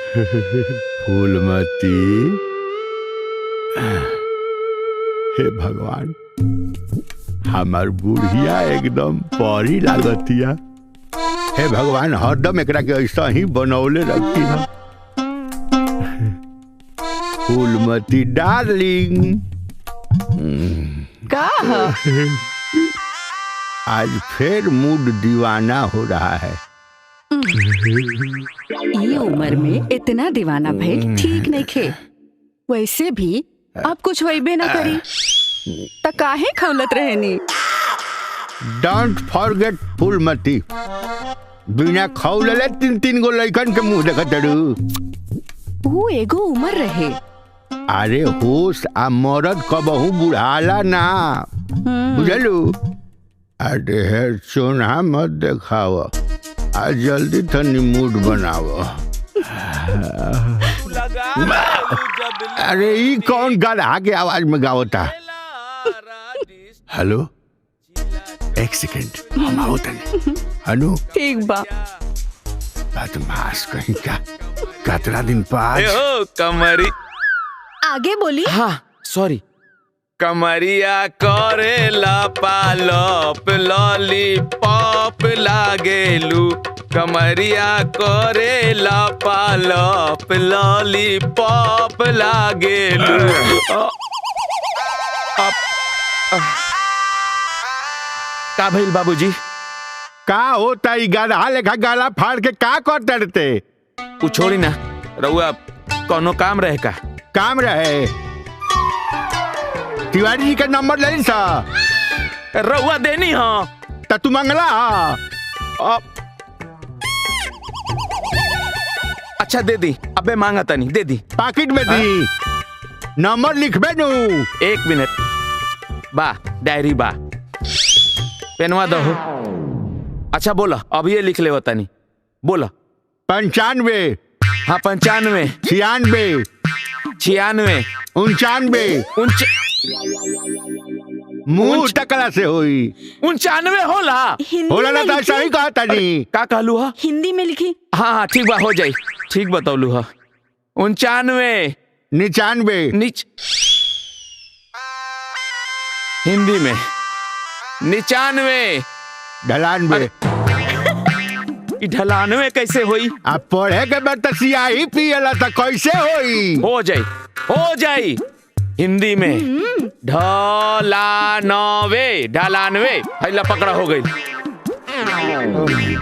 फूलमती, हे भगवान, हमार बुढ़िया एकदम परी लागतिया। हे भगवान, हरदम एकरा के ऐसा ही बनौले रखी है। फूलमती डार्लिंग, का आज फिर मूड दीवाना हो रहा है। ये उम्र में इतना दीवाना भइल ठीक नहीं खे। वैसे भी अब कुछ होइबे ना करी त काहे खौलत रहेनी। डोंट फॉरगेट फूलमती, बिना खौलले 3-3 गो लइकन के मुंह देखत रहू। वो एगो उम्र रहे। अरे होश आ मरद कबहू बुढ़ाला ना, बुझलू। अरे हे सोना मत देखाव, आज जल्दी तनी मूड बनाव। अरे ई कौन गधा के आवाज में गावता? हेलो, एक सेकंड, हम आओ तनी। अनु, ठीक बा। बदमाश कहीं का, कतरा दिन बाद कमरी आगे बोली। हाँ सॉरी। कमरिया करेला पालप लॉलीपॉप लागेलू। कमरिया करेला पालप लॉलीपॉप लागेलू। का भइल बाबूजी? का होता ई गधा लेखा गाला फाड़ के का करते रहते? उ छोड़ी ना, रउआ कोनो काम रहे का? काम रहे, तिवारी जी का नंबर ले सा। रउआ देनी हाँ त तू मंगला हा? अच्छा दे दी, अबे मांगा तनी, दे दी। पाकिट में दी, नंबर लिखबे नु। 1 मिनट बा, डायरी बा, पेनवा दो। अच्छा बोला, अब ये लिख ले तनी, बोला। 95, हाँ 95, 96, 96, 99, मुंह टकला से होई 99 होला। होला ना, तो सही कहा तनी। का कहलू हा? हिंदी में लिखी। हाँ हाँ ठीक बा, हो जाई। ठीक बतौलू हा। 99, 99, नीच हिंदी में 99, 99। ढलानवे कैसे होई? अब पढ़े के बाद तो सियाही पियला तो कैसे होई? हो जाई, हो जाई। हिंदी में ढलानवे, ढलानवे हैला पकड़ा हो गई।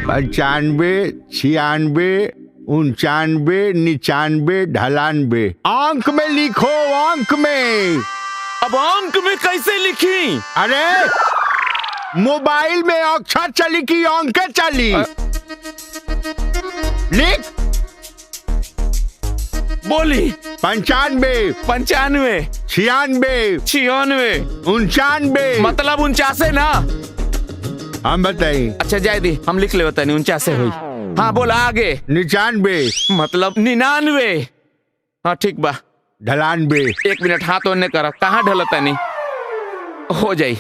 95, 96, 99, 99, 98। अंक में लिखो, अंक में। अब अंक में कैसे लिखी? अरे मोबाइल में अक्षर चली कि अंक चली? लिख। बोली। 95, 95, 96, 96, 99। मतलब 49 ना? हम बताइए। अच्छा जाए दी, हम लिख ले होता नहीं, 49 हुई। हाँ बोला आगे। 99, मतलब 99। हाँ ठीक बा। 98। 1 मिनट हाथ ओने करा, कहाँ ढलता नहीं? हो जाई।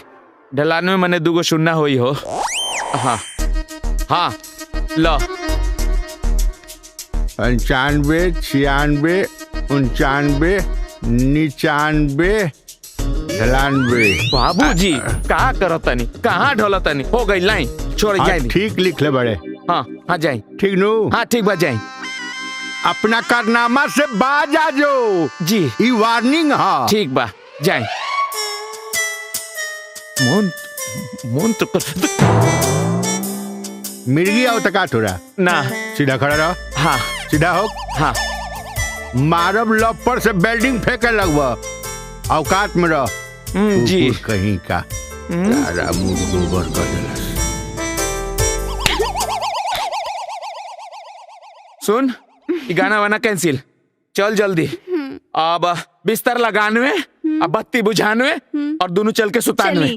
ढलानवे मने 2 शून्य हुई हो। हाँ हाँ लो। 95, 96, 99, 99, 99। बाबूजी कहाँ करतनी, कहाँ ढलतनी? हो गई लाइन, छोड़ जाए। ठीक लिख ले बड़े। हाँ हाँ जाए। ठीक नु? हाँ ठीक बा जाए। अपना कारनामा से बाज आ जो जी। ई वार्निंग है। ठीक बा जाए। मोन तो मिर्गी आओ तका थोड़ा ना। सीधा खड़ा रहो। हाँ सीधा हो। हाँ। मारब लपर से बेल्डिंग फेंके लगवा, औकात में रह। जी। कहीं का तारा मुंह गोबर कर देला। सुन, ये गाना वाना कैंसिल, चल जल्दी। अब बिस्तर लगानवे, अब बत्ती बुझानवे और दोनों चल के सुतानवे।